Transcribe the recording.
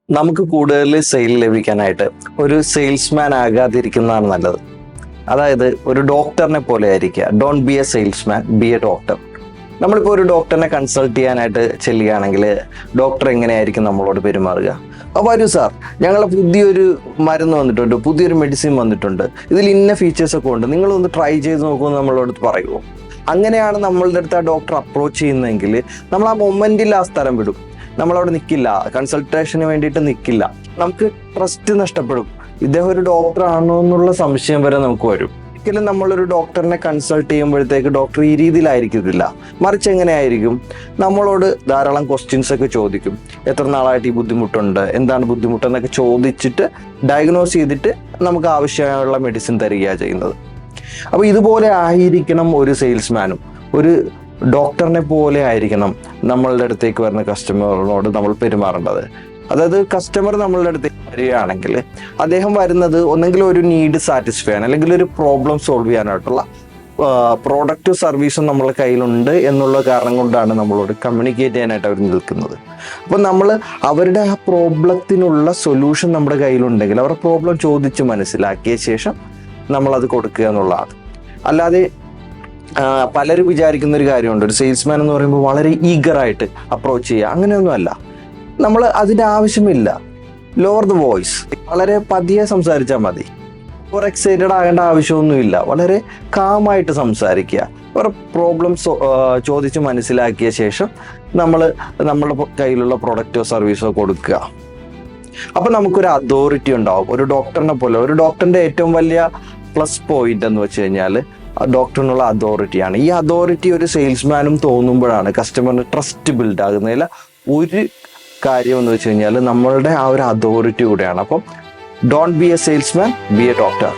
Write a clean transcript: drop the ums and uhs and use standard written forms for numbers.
നമുക്ക് കൂടുതൽ സെയിൽ ലഭിക്കാനായിട്ട് ഒരു സെയിൽസ്മാൻ ആകാതിരിക്കുന്നതാണ് നല്ലത്. അതായത് ഒരു ഡോക്ടറിനെ പോലെ ആയിരിക്കുക. Don't be A salesman, B A doctor. നമ്മളിപ്പോൾ ഒരു ഡോക്ടറിനെ കൺസൾട്ട് ചെയ്യാനായിട്ട് ചെല്ലുകയാണെങ്കിൽ ഡോക്ടർ എങ്ങനെയായിരിക്കും നമ്മളോട് പെരുമാറുക? വരൂ സാർ, ഞങ്ങളെ പുതിയൊരു മരുന്ന് വന്നിട്ടുണ്ട്, പുതിയൊരു മെഡിസിൻ വന്നിട്ടുണ്ട്, ഇതിൽ ഇന്ന ഫീച്ചേഴ്സ് ഒക്കെ ഉണ്ട്, നിങ്ങളൊന്ന് ട്രൈ ചെയ്ത് നോക്കുമെന്ന് നമ്മളോട് പറയുമോ? അങ്ങനെയാണ് നമ്മളുടെ അടുത്ത് ആ ഡോക്ടർ അപ്രോച്ച് ചെയ്യുന്നതെങ്കിൽ നമ്മൾ ആ മൊമെന്റിൽ ആ സ്ഥലം വിടും. നമ്മളവിടെ നിൽക്കില്ല, കൺസൾട്ടേഷന് വേണ്ടിയിട്ട് നിൽക്കില്ല. നമുക്ക് ട്രസ്റ്റ് നഷ്ടപ്പെടും. ഇദ്ദേഹം ഒരു ഡോക്ടർ ആണോ എന്നുള്ള സംശയം വരെ നമുക്ക് വരും. ഒരിക്കലും നമ്മളൊരു ഡോക്ടറിനെ കൺസൾട്ട് ചെയ്യുമ്പോഴത്തേക്ക് ഡോക്ടർ ഈ രീതിയിലായിരിക്കത്തില്ല. മറിച്ച് എങ്ങനെയായിരിക്കും? നമ്മളോട് ധാരാളം ക്വസ്റ്റ്യൻസ് ഒക്കെ ചോദിക്കും. എത്ര നാളായിട്ട് ഈ ബുദ്ധിമുട്ടുണ്ട്, എന്താണ് ബുദ്ധിമുട്ടെന്നൊക്കെ ചോദിച്ചിട്ട് ഡയഗ്നോസ് ചെയ്തിട്ട് നമുക്ക് ആവശ്യമുള്ള മെഡിസിൻ തരികയാണ് ചെയ്യുന്നത്. അപ്പോൾ ഇതുപോലെ ആയിരിക്കണം ഒരു സെയിൽസ്മാനും. ഒരു ഡോക്ടറിനെ പോലെ ആയിരിക്കണം നമ്മളുടെ അടുത്തേക്ക് വരുന്ന കസ്റ്റമറിനോട് നമ്മൾ പെരുമാറേണ്ടത്. അതായത് കസ്റ്റമർ നമ്മളുടെ അടുത്തേക്ക് വരികയാണെങ്കിൽ അദ്ദേഹം വരുന്നത് ഒന്നെങ്കിലും ഒരു നീഡ് സാറ്റിസ്ഫൈ ചെയ്യാൻ, അല്ലെങ്കിൽ ഒരു പ്രോബ്ലം സോൾവ് ചെയ്യാനായിട്ടുള്ള പ്രോഡക്റ്റും സർവീസും നമ്മളെ കയ്യിലുണ്ട് എന്നുള്ള കാരണം കൊണ്ടാണ് നമ്മളോട് കമ്മ്യൂണിക്കേറ്റ് ചെയ്യാനായിട്ട് അവർ നിൽക്കുന്നത്. അപ്പോൾ നമ്മൾ അവരുടെ ആ പ്രോബ്ലത്തിനുള്ള സൊല്യൂഷൻ നമ്മുടെ കയ്യിലുണ്ടെങ്കിൽ അവരുടെ പ്രോബ്ലം ചോദിച്ച് മനസ്സിലാക്കിയ ശേഷം നമ്മളത് കൊടുക്കുക എന്നുള്ളതാണ്. അല്ലാതെ പലരും വിചാരിക്കുന്ന ഒരു കാര്യമുണ്ട്, ഒരു സെയിൽസ്മാൻ എന്ന് പറയുമ്പോൾ വളരെ ഈഗറായിട്ട് അപ്രോച്ച് ചെയ്യുക. അങ്ങനെയൊന്നുമല്ല. നമ്മൾ അതിൻ്റെ ആവശ്യമില്ല. ലോവർ ദ വോയിസ്, വളരെ പതിയെ സംസാരിച്ചാൽ മതി. ഓവർ എക്സൈറ്റഡ് ആകേണ്ട ആവശ്യമൊന്നുമില്ല. വളരെ കാമായിട്ട് സംസാരിക്കുക. അവരുടെ പ്രോബ്ലംസ് ചോദിച്ച് മനസ്സിലാക്കിയ ശേഷം നമ്മുടെ കയ്യിലുള്ള പ്രൊഡക്റ്റോ സർവീസോ കൊടുക്കുക. അപ്പം നമുക്കൊരു അതോറിറ്റി ഉണ്ടാവും. ഒരു ഡോക്ടറിനെ പോലെ. ഒരു ഡോക്ടറിൻ്റെ ഏറ്റവും വലിയ പ്ലസ് പോയിന്റ് എന്ന് വെച്ച് കഴിഞ്ഞാൽ ഡോക്ടറിനുള്ള അതോറിറ്റിയാണ്. ഈ അതോറിറ്റി ഒരു സെയിൽസ്മാനും തോന്നുമ്പോഴാണ് കസ്റ്റമറിന് ട്രസ്റ്റ് ബിൽഡ് ആകുന്നതിൽ ഒരു കാര്യം എന്ന് വെച്ച് കഴിഞ്ഞാൽ നമ്മളുടെ ആ ഒരു അതോറിറ്റി കൂടെയാണ്. അപ്പം don't be A salesman, B A doctor.